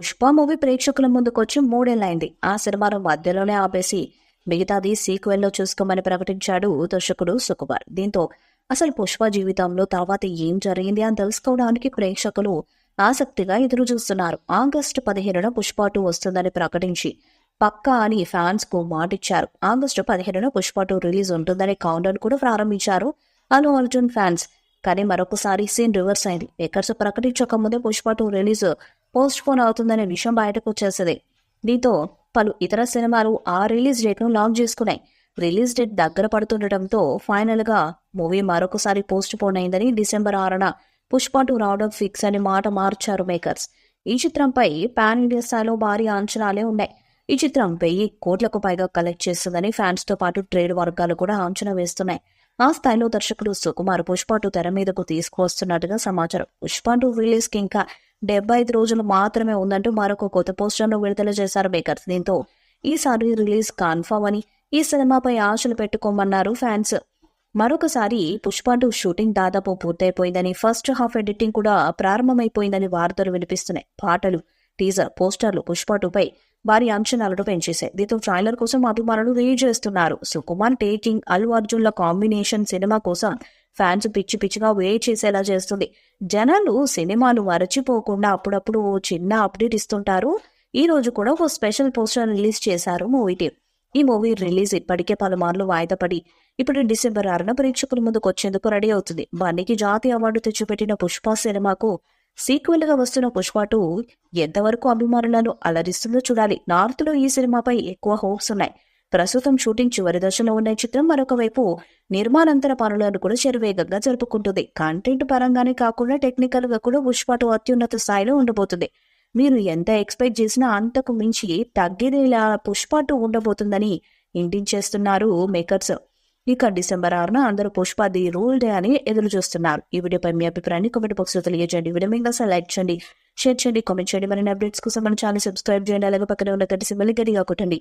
Pushpa movie ప్రేక్షకుల ముందుకొచ్చి 3 ఏళ్లైంది. ఆ సినిమాను మధ్యలోనే ఆపేసి మిగతాది సీక్వెల్లో చూసుకోమని ప్రకటించాడు దర్శకుడు సుకుమార్. దీంతో అసలు పుష్ప జీవితంలో తర్వాత ఏం జరిగింది అని తెలుసుకోవడానికి ప్రేక్షకులు ఆసక్తిగా ఎదురు చూస్తున్నారు. ఆగస్టు 15న పుష్ప 2 వస్తుందని ప్రకటించి పక్కా అని ఫ్యాన్స్ కు మాటిచ్చారు. ఆగస్టు 15న పుష్ప 2 రిలీజ్ ఉంటుందని కౌంటర్ కూడా ప్రారంభించారు అల్లు అర్జున్ ఫ్యాన్స్. కానీ మరొకసారి సీన్ రివర్స్ అయింది. మేకర్స్ ప్రకటించక ముందే పుష్ప 2 రిలీజ్ పోస్ట్ పోన్ అవుతుందనే విషయం బయటకు వచ్చేసింది. దీంతో పలు ఇతర సినిమాలు ఆ రిలీజ్ డేట్ ను లాక్ చేసుకున్నాయి. రిలీజ్ డేట్ దగ్గర పడుతుండటంతో ఫైనల్ గా మూవీ మరొకసారి పోస్ట్ పోన్ అయిందని డిసెంబర్ 6న పుష్ప 2 రావడం ఫిక్స్ అని మాట మార్చారు మేకర్స్. ఈ చిత్రంపై పాన్ ఇండియా స్థాయిలో భారీ అంచనాలే ఉన్నాయి. ఈ చిత్రం 1000 కోట్లకు పైగా కలెక్ట్ చేస్తుందని ఫ్యాన్స్ తో పాటు ట్రేడ్ వర్గాలు కూడా అంచనా వేస్తున్నాయి. ఆ స్థాయిలో దర్శకుడు సుకుమార్ పుష్ప 2 తెర మీదకు తీసుకువస్తున్నట్టుగా సమాచారం. పుష్ప 2 రిలీజ్ కి ఇంకా 75 రోజులు మాత్రమే ఉందంటూ మరొక కొత్త పోస్టర్ను విడుదల చేశారు మేకర్స్. దీంతో ఈసారి రిలీజ్ కన్ఫర్మ్ అని, ఈ సినిమాపై ఆశలు పెట్టుకోమన్నారు ఫ్యాన్స్. మరొకసారి పుష్ప 2 షూటింగ్ దాదాపు పూర్తయిపోయిందని, ఫస్ట్ హాఫ్ ఎడిటింగ్ కూడా ప్రారంభమైపోయిందని వార్తలు వినిపిస్తున్నాయి. పాటలు, టీజర్, పోస్టర్లు పుష్ప 2పై భారీ అంచనాలను పెంచేశాయి. దీంతో ట్రైలర్ కోసం అభిమానులు వెయిట్ చేస్తున్నారు. సుకుమార్ టేకింగ్, అల్లు అర్జున్ల కాంబినేషన్ సినిమా కోసం ఫ్యాన్స్ పిచ్చి పిచ్చిగా వెయిట్ చేసేలా చేస్తుంది. జనాలు సినిమాను మరచిపోకుండా అప్పుడప్పుడు ఓ చిన్న అప్డేట్ ఇస్తుంటారు. ఈ రోజు కూడా ఓ స్పెషల్ పోస్టర్ రిలీజ్ చేశారు మూవీ టీం. ఈ మూవీ రిలీజ్ ఇప్పటికే పలుమార్లు వాయిదా పడి ఇప్పుడు డిసెంబర్ 6న ప్రేక్షకుల ముందుకు వచ్చేందుకు రెడీ అవుతుంది. బండికి జాతీయ అవార్డు తెచ్చిపెట్టిన పుష్ప సినిమాకు సీక్వెల్ గా వస్తున్న పుష్ప 2 ఎంతవరకు అభిమానులను అలరిస్తుందో చూడాలి. నార్త్ లో ఈ సినిమాపై ఎక్కువ హోప్స్ ఉన్నాయి. ప్రస్తుతం షూటింగ్ చివరి దశలో ఉన్న ఈ చిత్రం మరొక వైపు నిర్మాణాంతర పనులను కూడా శరవేగంగా జరుపుకుంటుంది. కంటెంట్ పరంగానే కాకుండా టెక్నికల్ గా కూడా పుష్ప 2 అత్యున్నత స్థాయిలో ఉండబోతుంది. మీరు ఎంత ఎక్స్పెక్ట్ చేసినా అంతకు మించి తగ్గేదేలా పుష్ప 2 ఉండబోతుందని ఇంటించేస్తున్నారు మేకర్స్. ఇక డిసెంబర్ 6న అందరూ పుష్ప ది రూల్ డే అని ఎదురు చూస్తున్నారు. ఈ వీడియోపై మీ అభిప్రాయాన్ని కామెంట్ బాక్స్ లో తెలియజేయండి. వీడియో మీకు అసలు లైక్ చేయండి, షేర్ చేయండి, కామెంట్ చేయండి. మరిన్ని అప్డేట్స్ కోసం మన ఛానల్ సబ్స్క్రైబ్ చేయండి. అలాగే పక్కన ఉన్న గంట సింబల్ గట్టిగా కొట్టండి.